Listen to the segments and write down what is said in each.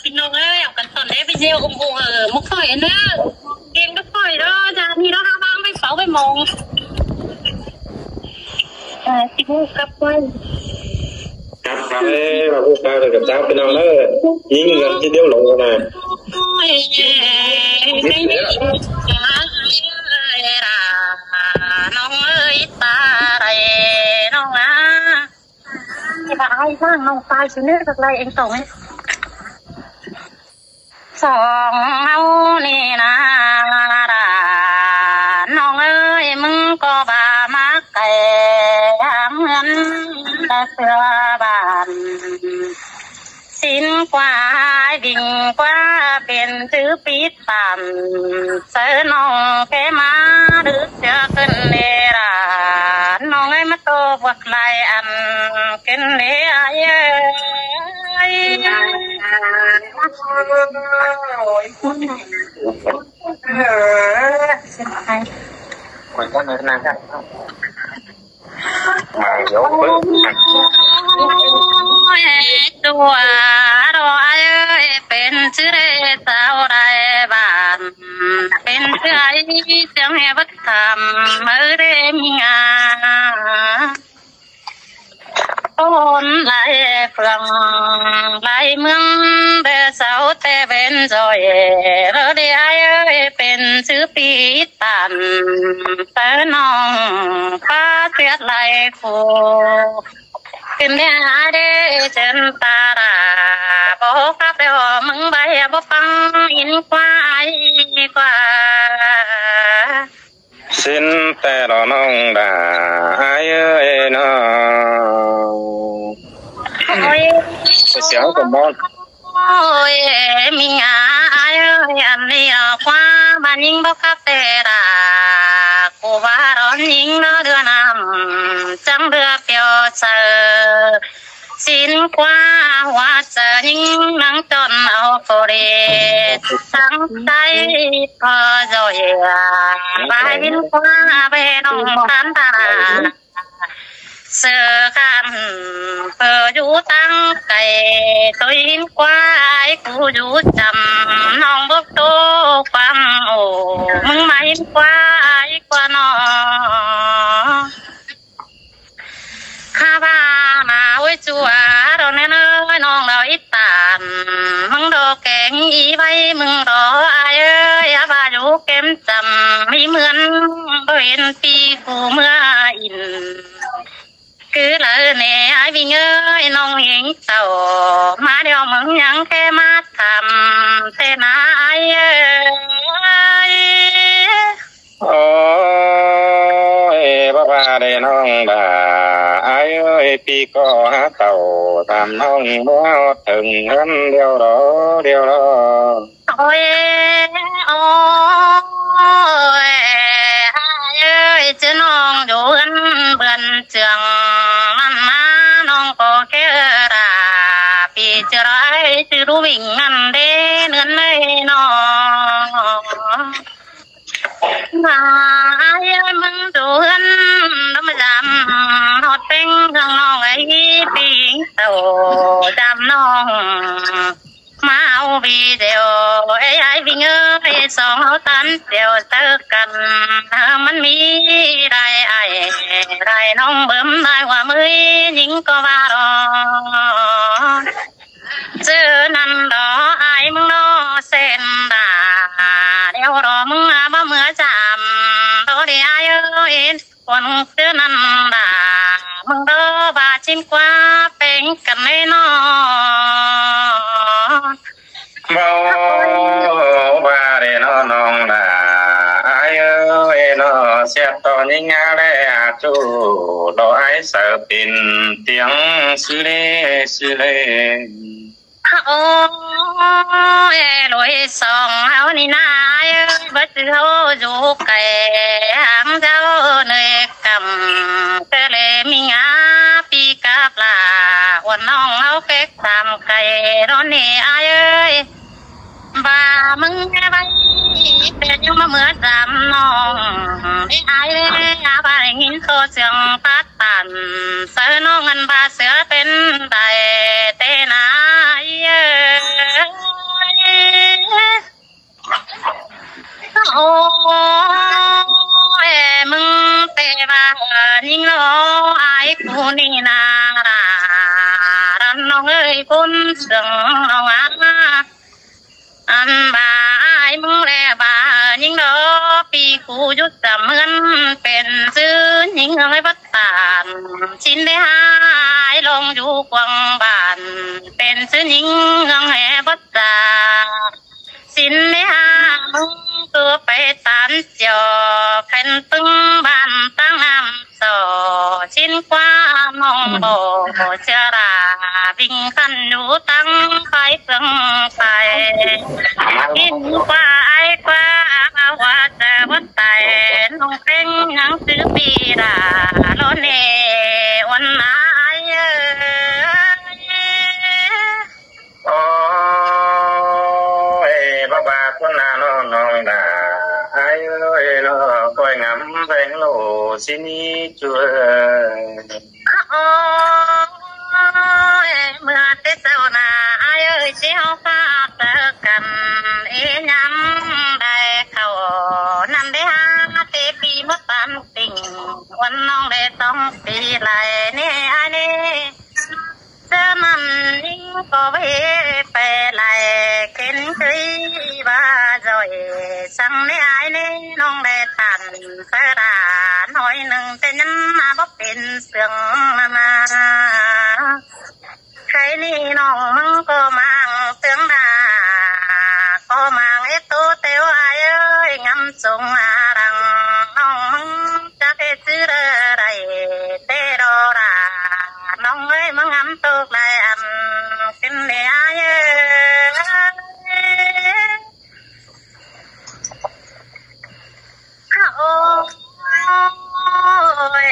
พี่น้องเอ้ยเอากันตอนนี้ไปเจียวมุกข่อยเด้อเก่งก็ข่อยเด้อจ้านี่เราหาบ้างไปเฝ้าไปมองสิฮู้กับไว้ครับไปมาพูดไปเลยกับเจ้าพี่น้องเด้อยิงกันทีเดียวลงนะน้องเอ้ยตาไรน้องนะที่บ้านให้สร้างน้องตายชื่อเนื้อสักไรเองส่งสองเฮานี่นะน้องเอ้ยมึงก็บามาไก่หางเงินแต่เสือบานสินกว่าดิ่งกว่าเป็นซื้อปีดตามเสือน้องแกมาดึกเจอขึ้นเนราน้องไอ้มาโตบวกลายอันขึ้นเนยคนก็ไม่นานครับมาเดี๋ยวเปิดตัวรอยเป็นชื่อเรสาวไรบ้านเป็นชื่อไอ้เจ้าแห่วัดธรรมเมื่อเรมีงาต้นไหลเฟืองไหลเมืองเดเสาแต่เป็นจอยรถไอ้เป็นชื่อปีตันแต่น้องป้าเสียไหลคู่ขึ้นเนี่ยเด้เจนตาดาบอกกับเดี๋ยวมึงใบบ่ฟังอินกว่าไอ้กว่าสินแต่เราน้องดาไอ้น้องเสียงก็มอนมีงาไอ้อันนี้กว่าบ้านยิงบ่กับเตดากูว่าร้อนยิงเนื้อเดือนน้ำจังเรือเปียวเสือสินกว่าหัวเสือยิงนังจนเอาโคเรตั้งใจพอจอยบายยินกว่าไปน้องทันตาเสือกันเพื่ออยู่ตั้งไก่ตัวยินกว่าไอ้กูอยู่จำน้องบอกโตความโอ้มึงมายินกว่าไอ้กว่าน้องข้าบ้ามาไว้จัวเราแน่นอนน้องเราอิตานมึงรอแกงอีไว้มึงรอไอ้เอ้ยอาบาอยู่เก็มจำไม่เหมือนเห็นปีกูเมื่ออินคือเลยเนี่ยไอ้วิ่งเอ้ยน้องเห็นเต่ามาเดี๋ยวมึงยังแค่มาทำเส้นไอ้เอ้ยโอ้ยบ้าๆเลยน้องดาไอ้เอ้ยปีก็หาเต่าตามน้องบ่ถึงเงินเดียวรอโอ้ยโอ้ยไอ้เอ้ยจะน้องอยู่เบือนเจืองมันมาน้องก็แค่ราปีจะไรจะรู้วิ่งงันเด้เงินเลยน้องมาไอ้เอ้ยมึงดูเงินน้ำจำหอดเป็นข้างน้องไอ้ปีโตจำน้องมาเอาวีเดียวไอ้วิ่งเอ้ยสองเขาตันเดียวเจอกันมันมีได้น้องเบิ่มได้ว่ามือยิงก็ว่ารอเจอนั่นรอไอ้มึงรอเส้นดาเดี๋ยวรอมึงมาเมื่อจำตัวดีไอ้เอ้ยคนเจอนั่นดามึงรอบาชินกว่าเป็นกันแน่นอนบ่ว่าเด้น้องดาไอ้เอ้ยน้อเสียตอนยิงาได้จูดอไอ้เสือปินเตียงสิเลโอ้ยลอยสองเฮานี่นาบ่สิเฮาอยู่ไกลหางเจ้าเหนื่อยกำก็เลยมีงาปีกาปลาวันน้องเฮาเก็กตามไก่ร้อนนี่อ้ายเอ้ยบ่ามึงแม่ไว้เป็นยังมาเหมือนจำน้องอ้ายเอ้ยอาบ่าได้ยินโซเสียงปัดปั่นเสือน้องอันบ่าเสือเป็นได้เตนาเอ้ย เสืองน้องอันบายมึงแลบายิงดอปีกูยุดจะเหมือนเป็นซื้อยิงให้บัดตานชินได้หายลงอยู่กวางบ้านเป็นซื้อยิงให้บัดตาสินได้หามึงตัวไปตานจอแผ่นตึงบ้านตั้งน้ำสอชินกว่ามองบ่เชื่อราวิ่งขันอยู่ตั้งไฟเฟืองไฟกินกว่าไอ้กว่าว่าจะวัดไตน้องเป็นหนังสือปีดาโลเนวันนายโอ้ยบ้าคนน่ะน้องดาไอ้เอ้ยเนาะก้อยงำแพงโลสินี้จัวโอ้ยเมื่อเตเจ้านาไอ้เอ้ยสิเฮาพาเจอกันยามได้เข้านั่นได้หาเตปีบ่ตันติ่งวันน้องได้2ปีไหลนี่ไอ้นี่เจอมันยิ่งก็ไปไหลเข็นเคยว่าจ่อยสั่งได้ไอ้นี่น้องได้ทันสระน้อยนึงแต่ยังมาบ่เป็นเสืองนาใครนี่น้องมึงก็มังเตืองดาก็มังไอ้ตัวเตียวไอ้เอ้ยงำสงอารังน้องมึงจะไปซื้ออะไรเตรอราน้องเอ้ยมึงงำตกไหลอันขึ้นเลยไอ้เอ้โอ้ย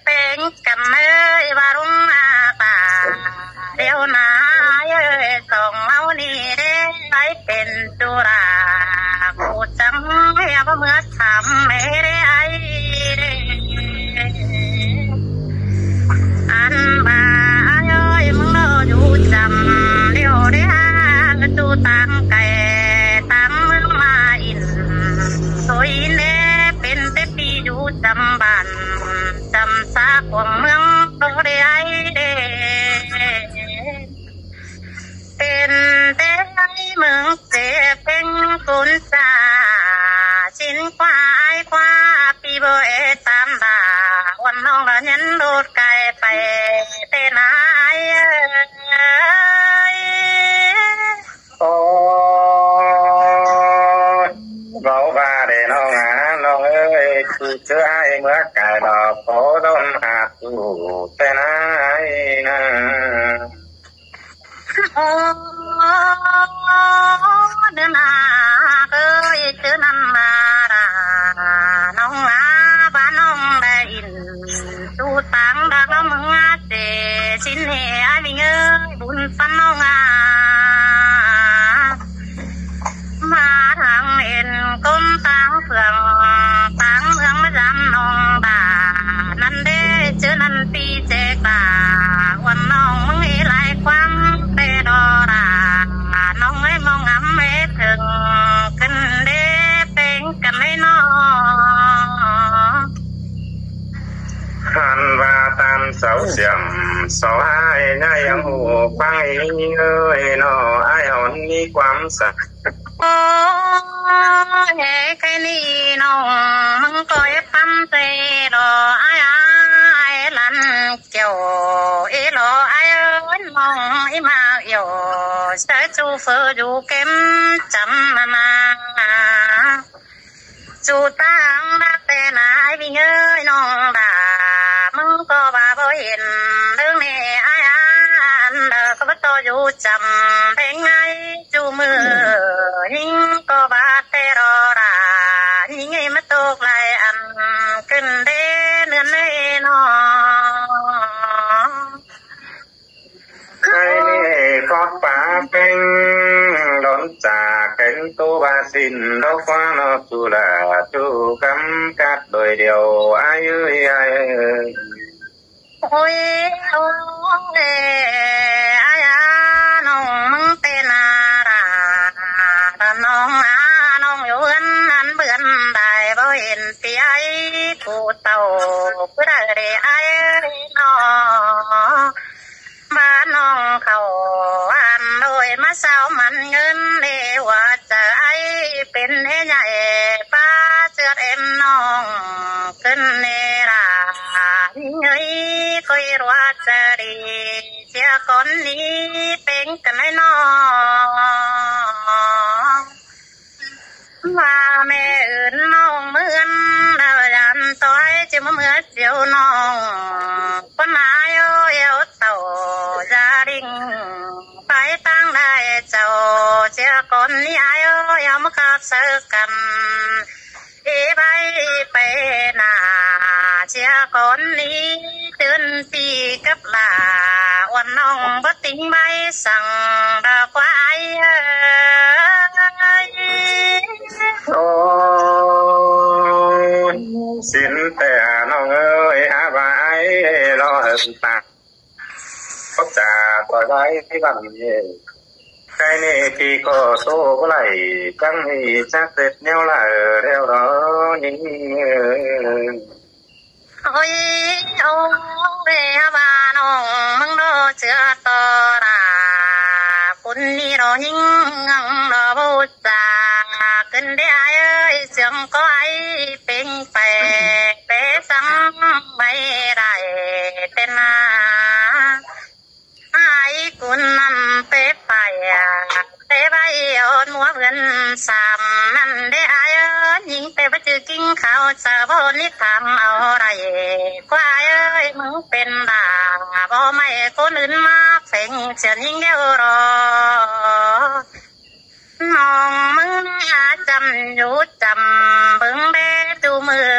เป็นกันเอ้ยวารุณอาตาเดี๋ยวนาเอ้ยส่งเอานี่เด้ไปเป็นจุรากูจังเฮียบ่เมื่อทำไม่ได้ไอ้อันบ่าเอ้ยมึงรออยู่จำเดี๋ยวได้หาจูตังไก่ตังมึงมาอินสวยเน่เป็นแต่ปีอยู่จำบ้านจำซากของเมืองบ่ได้ไอ้เด้เป็นแต่ไอ้เมืองเจ็บเป็นกุนซาชินกว่าไอ้กว่าปีบ่เอตามดาวันน้องละยันโดดไกลไปเตนายโอ้เบาบาเด้น้องน้องเอ้ยคือเจอไอ้เมื่อกายดอกโพดมหาสู่แต่นายนะโอ้เดินหาเอ้ยเจอนั่นมาน้องบ้านน้องได้อินสู่ตังดักแล้วมึงเจสินเฮไอ้วิ่งเอ้ยบุญฟันน้องมาทางเอ็นก้มตังเฟืองตังเมืองมาจำน้องบานั่นเด้เจอนั่นปีเจกาวันน้องมึงให้หลายครั้งแต่ดอราน้องให้มองงำไม่ถึงขึ้นเด้เป็นกันไม่น้องหันว่าตามเสาเสียมสอหายได้ยังหูฟังอีเอ้ยน้อไอ้อ่อนมีความสักโอ้ยแค่นี้น้องมึงก็อย่าปั๊มใจรอไอ้ลันเกี่ยวรอไอ้มองอีมาเอี่ยวใช้จูเฟออยู่เก็มจำมาจูตังรักแต่นายวิ่งเอ้ยน้องด่ามึงก็บ่าบ่เห็นเรื่องนี้ไอ้อันเด้อก็บ่ต่ออยู่จำเป็นไงจูมือยิงก็บ่าแต่รอรายิงให้มาตกไหลอันขึ้นเด้เนือนเน้อใครนี่ขอป่าเป็นหล่นจากเห็นตัวบาสินดอกฟ้านอกจุฬาจูกำกัดโดยเดียวอายุใหญ่โอ้ยโอ้ยอาน้องมึงเป็นอะไรน้องน้องอยู่อันเบื่อนได้บ่เห็นเสียกูเต่าเพื่อได้ไอ้น้องบ้านน้องเขาอัน สาวมันเงินเลว่าจะไอเป็นใหญ่ป้าเสือเอ็มน้องขึ้นเนราเงยคุยว่าจะดีเสียคนนี้เป็นกันไม่น้องว่าแม่อื่นน้องเหมือนดาวยันต้อยจะมาเหมือนเจียวน้องปนายเอวเต่าจาริงไปตั้งได้เจ้าเสียคนนี้อายยามคักเสกันไปไปนาเสียคนนี้ตื่นปีกับลาวันน้องบ่ติงใบสั่งดอกควายโอ้สินแต่น้องเอ้ยอาบายรอตาพบจ่าต่อได้ที่บังเย่ใครนี่ที่ก็โตบ่ไหลจังให้จักเสร็จแนวละแล้วรอนี่โอ้ยโอ้เด้บ้าน้องมึงรอเสือต่อราคุณนี่รอยิงงังรอบูชาขึ้นได้เอ้ยเสียงก็ไอเป็นไปเปสังไม่ได้เป็นนาไอ้คุณนั่นเปไปเปไปอ่อนหัวเงินสามนั่นได้ไอ้ยิงเปไปจือกิ้งเขาสะบนี่ทำเอาไรควายเอ้ยมึงเป็นดาบ่ไม่คนอื่นมาเพ่งเสียยิงเดียวรอน้องมึงจำอยู่จำเบิ่งเด้ดูมือ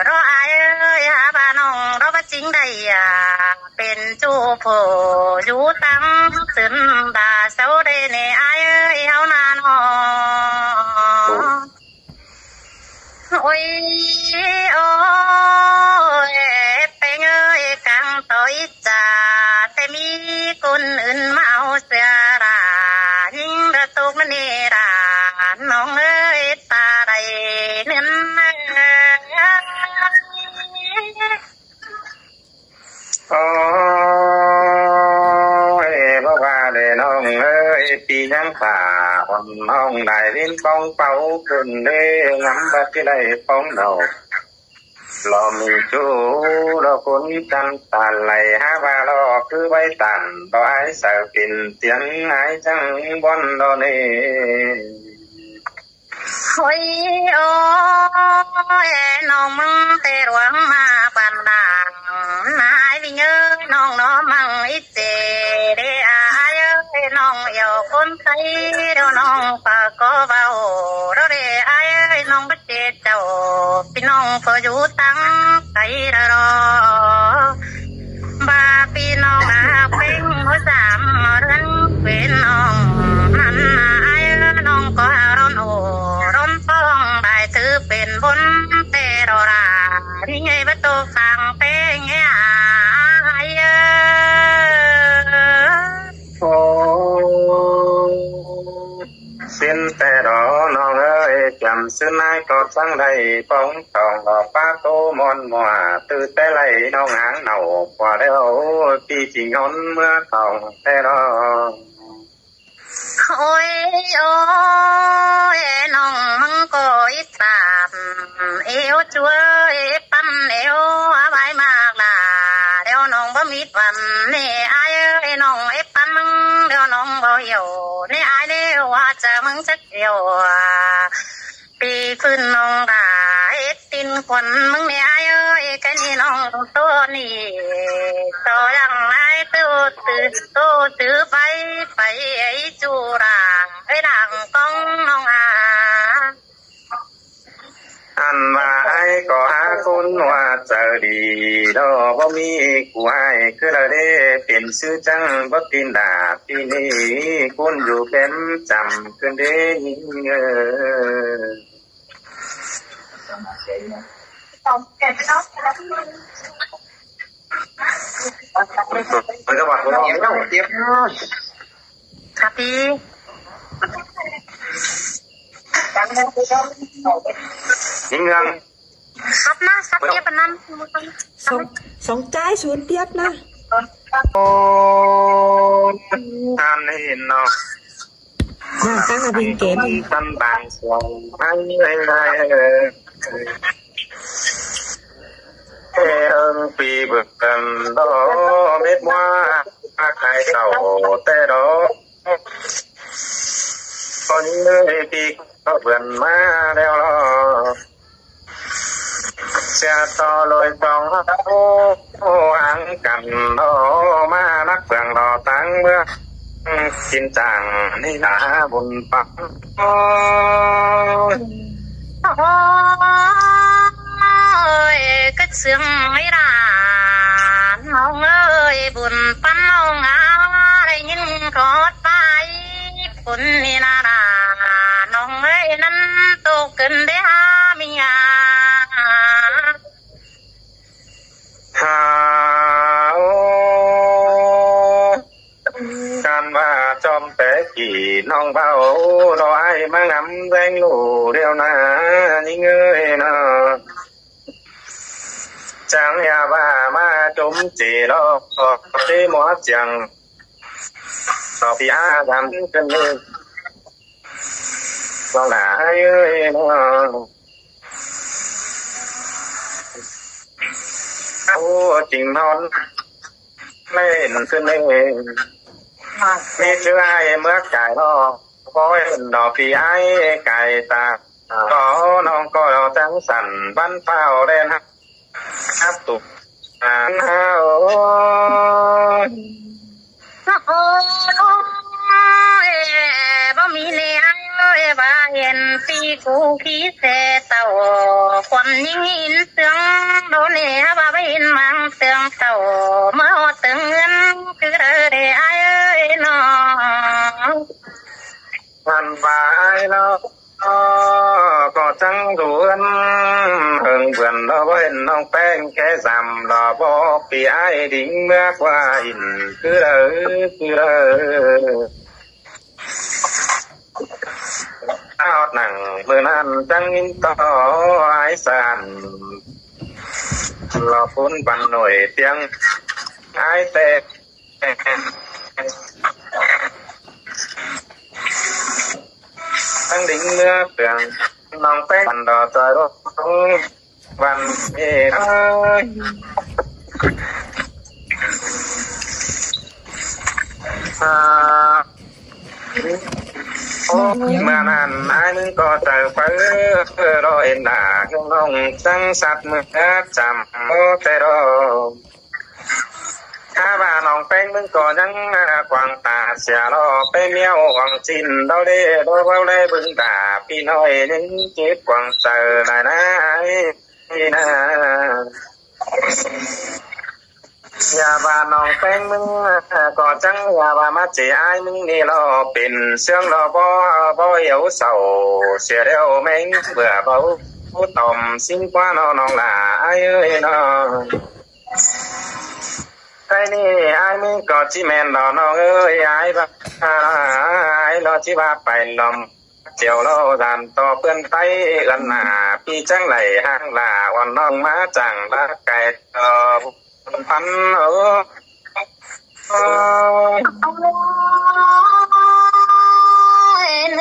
รอไอ้เอ้ยหาบ้านน้องรอบ่จริงได้เป็นจูผู้อยู่ตั้งซึนดาเซาได้ในไอ้เอ้ยเฮานาน้องโอ้ยโอ้ยเป็นเอ้ยกังต้อยจ่าแต่มีคนอื่นมาเอาเสียรายิงระตุกมันนี่ราน้องเอ้ยตาได้เนื้อโอ้ยบ่ว่าได้น้องเอ้ยปียังขาวันน้องได้ลิ้นป้องเป่าขึ้นเด้งำบัดที่ได้ป้องดอกลอมีจูดอกคนจันตาไหลหาว่าลอคือไว้ตันดอกไอ้สาวกินเตียงไอ้จังบอนดอนี่โอ้ยโอ้ยน้องมึงเตรวงมาปันดังนายวิเงยน้องน้อมังอิเจเดอายเอ้ยน้องเอี่ยวคนไทยเดี๋ยวน้องปากก็เบาเราเดอายเอ้ยน้องบัดเจเจ้าพี่น้องพออยู่ตั้งใจรอบาพี่น้องอาเพ่งหัวสามเรือนเป็นน้องนั่นอายน้องก็ร้อนโอร้อนฟ้องได้ถือเป็นบนเตรอราที่ไงประตูฟังเป้งเงี้ยโอ้สินแต่รอน้องเอ้ยจำซื้อนายก็สั่งได้ป้องตองดอกป้าโตมอนมัวตื่นแต่ไหลน้องหางเน่ากว่าแล้วพี่จริงหนเมื่อทองแต่รอโอ้ยโอ้ยน้องมึงก็อิตามเอวจัวปั้นเอวบายมากล่ะเดี๋ยวน้องบ่มีวันนี่อายเอ้ยน้องไอ้ปั้นมึงเดี๋ยวน้องบ่เหี่ยวนี่อายเด้ว่าจะมึงสักเดียวปีขึ้นน้องได้ตินคนมึงนี่อายเอ้ยแค่นี้น้องตัวนี่ต่อยังไงตื้อไปไอ้จูราไอ้ดังก้องน้องอันว่าไอ้ก็หาคนว่าเจอดีดอกบ่มีกูให้คือละเด้เป็นชื่อจังบ่ตินดาปีนี้คนอยู่เป็นจำขึ้นเด้มันจะว่าบ่เจ็บครับพี่ยิงเงินครับนะครับเทียบปานนั้นสองจ่ายศูนย์เทียบนะโอ้ทานเห็นเนาะ มาตั้งบินเกมตันบางสวงอันปีเบิกกันดอเม็ดว่าใครเต่าแต่ดอตอนนี้ปีก็เปลี่ยนมาแล้วล่ะเสียต่อลอยตองอังกันดอมานักเปลืองดอตั้งเมื่อกินจังนี่นาบุญปักก็เสื่อมไม่ด่านน้องเอ้ยบุญปั้นน้องได้ยินกอดไปบุญนี่นาดาน้องเอ้ยนั้นโตขึ้นได้หาเมียการว่าจอมแต่กี่น้องเบาดอไอ้มางำแรงหนูเดียวนะนี่เงยนะจังอย่าว่ามาจุ่มจีรอที่หมอจังต่อพี่อาทำกันเลยลองหนาเอ้ยนะโอ้จริงนอนไม่เห็นขึ้นเลยมีชื่อไอ้เมื่อไก่รอคอยดอกพี่ไอ้ไก่ตาก็น้องก็จังสั่นบ้านเฝ้าเล่นครับตุกบ่มีแนวว่าเห็นปีกูขี้เสเต่าความยิ่งหินเสียงโดนเนี่ยว่าไปเห็นมังเสียงเต่าเมื่อตึงเงินคือเธอได้ไอ้น้องมันบายแล้วก็จังดวนเฮิงเพื่อนเราเห็นน้องแป้งแค่จำเราบอกปีไอ้ดิ่งเมื่อกว่าอินคือเอาหนังเมื่อนั้นจังอินต่อไอ้สันเราพ้นปันหน่วยเตียงไอ้เตะตั้งดิ่งเมื่อเปลี่ยนน้องแป้งปันดอจอยรถวันเอ๋ยเมื่อนั้นไอ้นึงก็เจอเฟ้อรอเอ็นด่าน้องจังสัตว์เมื่อจำโอเตโรถ้าว่าน้องแป้งมึงก็ยังกวางตาเสียรอไปเมียวหวังจินเราได้โดยเราได้บึงตาพี่น้อยนึงเจ็บกวางเจอได้นะนะอย่าว่าน้องแป้งมึงก็จังอย่าว่ามาเจไอ้มึงนี่รอเป็นเสียงรอบ่เหี่ยวเศร้าเสียแล้วแม่งเบื่อเบาต่อมสิ้นกว่าน้องล่ะไอ้เอ้ยน้องไอ้นี่ไอ้มึงก็จิแม่นดอน้องเอ้ยไอ้บ่ไอ้รอจิว่าไปลมเจียวเราดันต่อเพื่อนไปกันหน้าพี่จังไหลห่างลาวันน้องมาจังละไก่พันน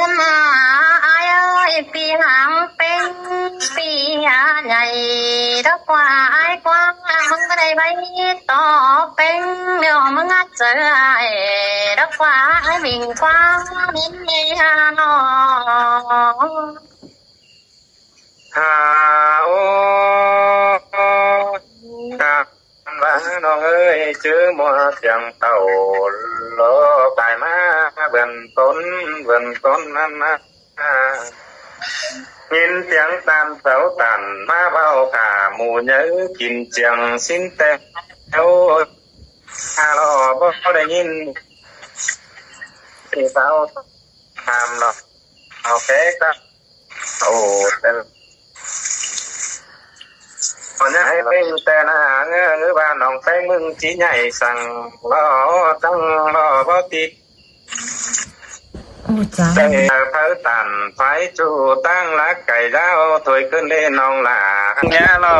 ั่นมาไอ้เอ้ยปีหางเป็นปีใหญ่ดอกว่าไอ้กว้างมึงก็ได้ไปต่อเป็นเดี๋ยวมึงอาจเจอไอ้ดอกว่าไอ้วิ่งกว้างนิดนึงน้องโอ้ว่าน้องเอ้ยชื่อมัวเสียงเต่าโลกายมาเบิ่นต้นนั้นนะยินเสียงตามเสาตันมาเบาขาหมู่เนื้อกินเจียงสิ้นแต่เอ้าลอบ่ได้ยินที่เสาทำหรอกโอเคครับโอ้แต่คนให้เป็นแต่หน้าเงือว่าน้องแป้งมึงจีใหญ่สั่งรอตั้งรอบ่ติดโอ้จ้าแต่เพิ่นตันไฟจูตั้งรักไก่ดาวถอยขึ้นเล่นน้องล่ะแย่รอ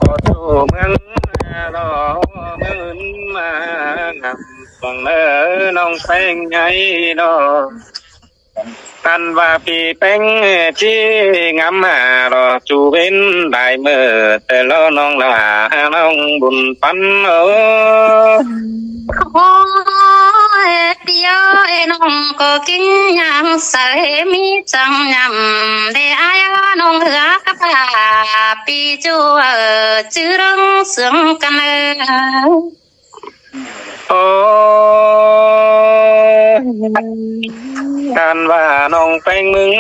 พอจูเมืองรอเมืองมาฟังน้องแป้งใหญ่ดอ อันว่าปีแป้งจีงามรอจูเว้นได้เมื่อแต่ละน้องลาน้องบุญปันโอ้ยเดียวน้องก็กินยังใส่มีจังยำได้อายน้องเหือกะปาปีจูจื้อรังเสืองกันโอ้การว่าน้องแป้งมึง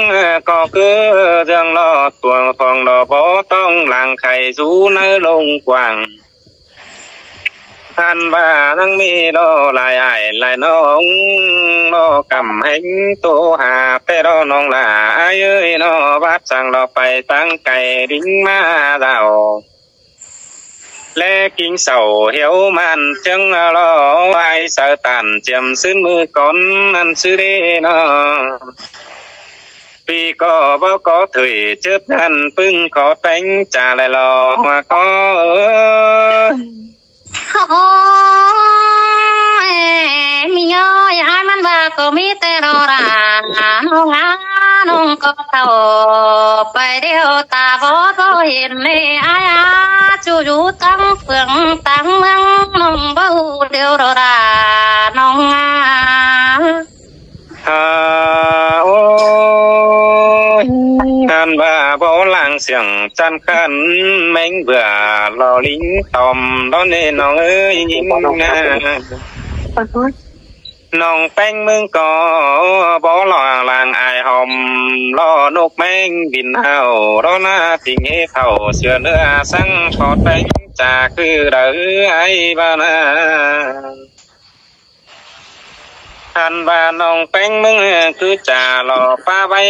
ก็คือเรื่องลอดตัวทองดอกบ่ต้องหลังไข่สู้ในลงกว้างท่านว่านังมีดอหลายอ้ายหลายน้องบ่กำแห่งโตหาแต่ดอน้องหลาเอ้ยน้อวัดสั่งดอกไปตั้งไก่ดิ้งมาดาวและกิ่งเสาเหี่ยวมันจังรอไว้เสาตันเจียมซื้อมือก่อนนั้นซื้อได้น้อปีก็บ่ก็ถุยเจ็บกันปึ้งขอแต่งจ่าไหลรอมาก็โอ้ยมีย้อยอ้ายมันว่าก็มีแต่รอราน้องน้องก็เข้าไปเดียวตาบ่เห็นเลยอ้ายจู่ๆตั้งเฟืองตั้งเมืองน้องบ่ฮู้เดียวรอราน้องโอ้ยท่านว่าบ่หลังเสียงจันคันแมงเบื่อรอลิ้นตอมดอนนี่น้องเอ้ยยิ้มนะน้องแป้งมึงก็บ่หลอหลังอายหอมรอนกแมงบินเฮารอหน้าติงเฮาเสือเนื้อสังขอแต่งจากคือเด้อไอ้บ้านาท่านว่าน้องแป้งมึงคือจ่าหล่อป้าไว้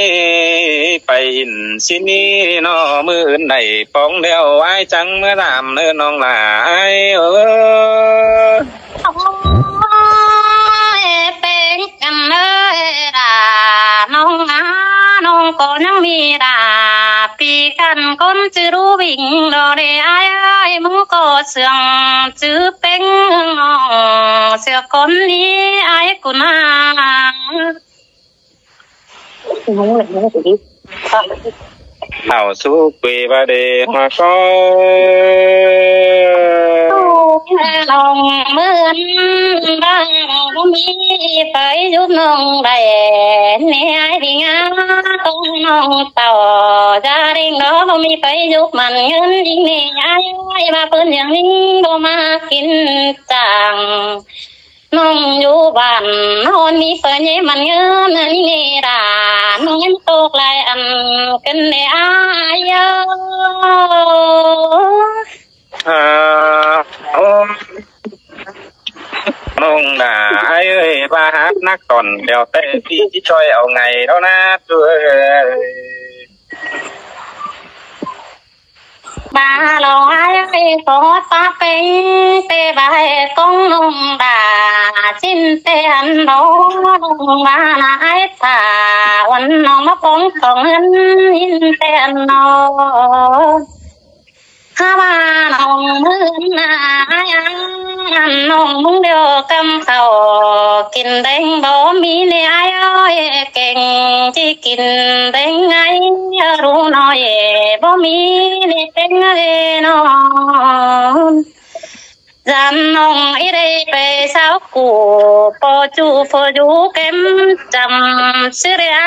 ไปอินสินี้น้อมืออื่นได้ป้องเดียวไว้จังเมื่อดามเนื้อน้องหลายแป้งกันเลยน้องน้องก็ยังมีปีกันคนจะรู้วิ่งรอได้อ้ายมึงก็เสื่องจื้อเป็งเสือคนนี้อ้ายกูน่าเอาสู้ปีบาเดมาก็ลองเหมือนบ้างมีไปยุบน้องได้เนี่ยไอ้พี่งาต้องน้องต่อจะริ่งน้องมีไปยุบมันเงินยิ่งนี่ย้ายมาปืนอย่างนี้บ่มากินจังน้องอยู่บ้านนอนมีเปิดมันเงินนี่ด่าน้องยังตกลายอันกันในอายน้องด่าเอ้ยบ้าฮักนักตอนเดี๋ยวแต่พี่ที่ช่วยเอาไงแล้วนะช่วยบ้าเราไอ้ขอตาเป็นเตบายต้องน้องด่าชิ้นเตียนน้องมาไอ้ตาวันน้องมาปองของเงินยินเตียนน้องข้าบ้านน้องมือน้องมึงเดียวกำเขากินแดงบ่มีเนี่ยไอ้เก่งที่กินแดงไงรู้น้อยบ่มีนี่เป็นไงน้องจันน้องอีได้ไปสาวกูพอจูพอดูเก็มจำชื่อไอ้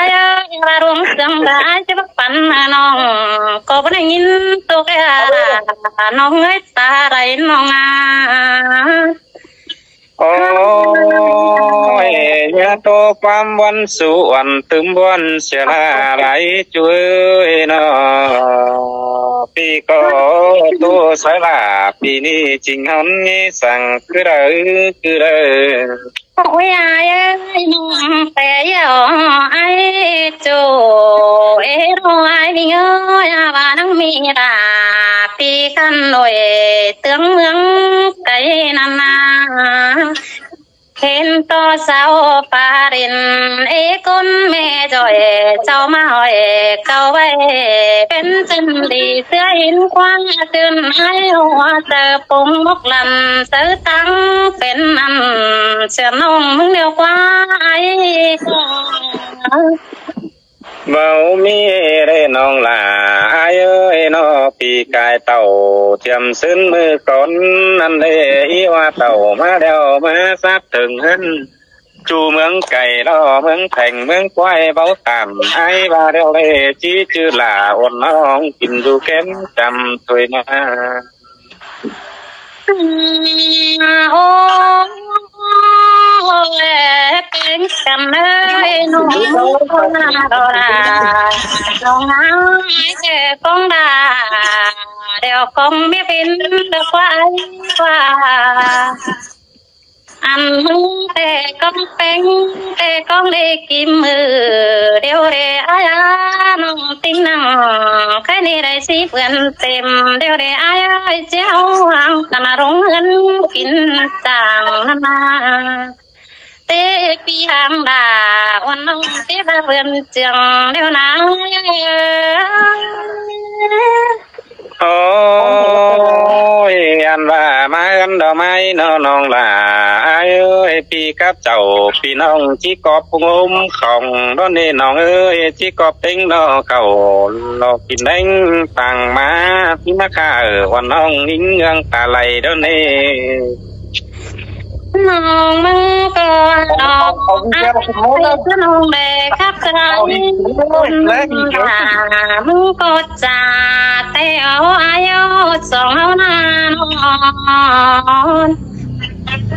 ว่ารวมเสียงได้จะปันน้องก็บ่ได้ยินตัวแกน้องเอ้ยตาไรน้องโอ้ยยาโตความวันสุวันตึมวันเสียละไหลช่วยน้อปีก็ตัวสายลาปีนี้จริงหันนี้สั่งคือเด้อโอ้ยไอ้น้องแต่ยอไอ้โจเอโรไอ้พี่เอ้ยว่านังมีปีกันหน่อยเตืองเมืองไกลนานา เห็นต่อเสาปารินเอกุนแม่จอยเจ้ามาหอยเก่าไว้เป็นจันดีเสื้อหินกว้างตื่นให้หัวเจอปุ่มมกลันเสือตั้งเป็นอันเสือนมมึงเดียวกว่าไอ้เมามีเรน้องหลาเอ้ยนอปีกายเต่าเทียมซึ้นมือก่อนนั่นเด้อีว่าเต่ามาแล้วมาซัดถึงหันจูเมืองไก่รอเมืองแผ่งเมืองควายเบาต่ำไอ้บาเดียวเลยจี้ชื่อหลาอ่อนน้องกินดูแก้มจำถวยมาโอ้เป็นกันเลยน้องนาดอราน้องน้ำเจอกองดาเดี๋ยวคงไม่เป็นเด็กว่าอันมึงแต่ก้องเป็นแต่ก้องได้กินมือเดี๋ยวเรอาน้องติ้งนังแค่นี้ได้สิเพื่อนเต็มเดี๋ยวเรอาเจ้าหังกันมารงเงินกินต่างนานาเตะปีหางดาวันน้องเตะเพื่อนเจียงเดี๋ยวนะโอ้ยอันว่ามาอันดอกไม้น้องหลาเอ้ยพี่กับเจ้าพี่น้องจิกอบงมของดอนนี่น้องเอ้ยจิกอบเต็งดอกเขาลอกกินแดงฟังมาพี่มาข้าวันน้องนิ่งเงืองตาไหลดอนนี่น้องมึงก็ดอกน้องเด็กครับใจมึงก็จ่าแต่เอาอายุสองเอาหน้านอน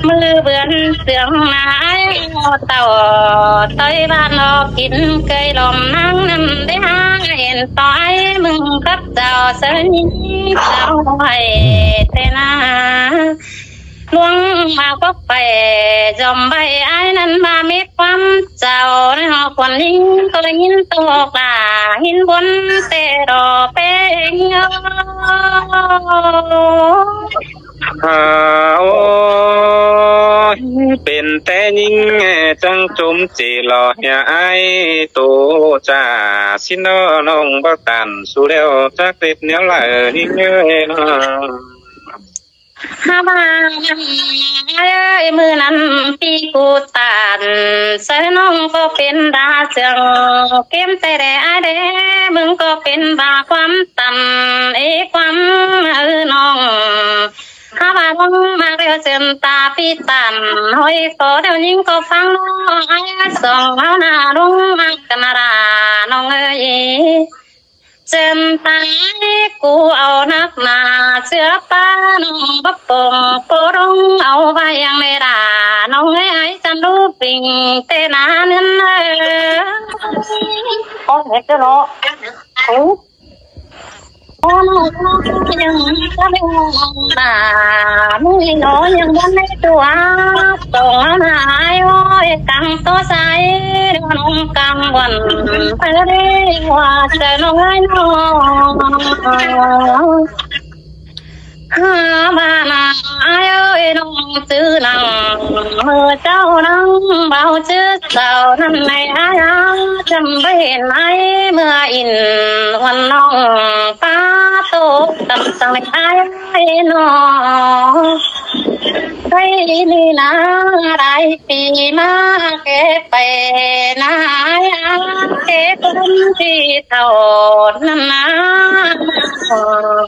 มือเบือนเสียงนายเต่าต้อยบ้านนอกกินเคยลมนั่งนั่นได้หาเห็นต้อยมึงกับเจ้าเสียงเจ้าให้เตนาลวงมาก็ไปจอมใบไอ้นั้นมามีความเจ้าในหอคนยิ่งก็เลยยินตัวกลาหินบนเตะรอเป็นโอ้เป็นแต่ยิ่งจังจุมจีหล่อเฮียไอ้ตูจ่าสินน้องบ่ตันสู้แล้วจักติดเนื้อไหลนี่เนื้อฮาบานเอ้ยมือนั้นปีกูตานเสน้องก็เป็นดาเสียงเก็มแต่แดไดมึงก็เป็นบาความต่ำความน้องฮาบานมาเรียวเจนตาปีตันหอยก็เดี๋ยวยิ่งก็ฟังน้องไอ้สองเอาหน้าลงมากันราน้องเอ้ยเจนตากูเอานักมาเสื้อป้าน้องบับปงโปรงเอาไว้ยังไม่ด่าน้องไอ้จันรูปิงเตนาเนื้อโอ้เด็กเนาะโอ้น้องยังก็ไม่ห่วงด่ามึงน้อยยังบนในตัวส่งหายโอ้ยกังตัวใสน้องกังวันไปได้ว่าเจอน้องไอ้น้องฮาบานาเอ้ยน้องจื้อนังมือเจ้านังเบาจื้อเจ้านั่นในอาจำไม่เห็นไหมเมื่ออินวันน้องป้าโตตำสังไอ้น้องไปนี่นะได้ปีมาเก็บไปนะเก็บคนที่เท่านั้นนะ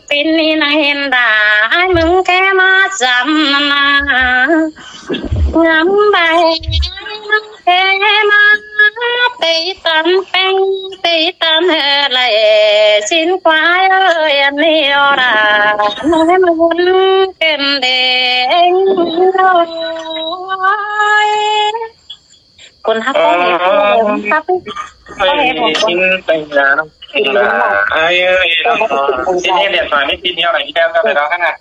ปีนี้นางเห็นด่าให้มึงแค่มาจำนั่นนะงำใบแค่มาตีตันเป็นตีตันอะไรชิ้นควายเอ้ยอันนี้อะไรมึงให้มึงเป็นเด็กคนฮักก็เห็นครับกินไปแล้วไอ้ที่นี่เรียนมาไม่ปีเดียวอะไรที่แล้วก็ไปแล้วขนาด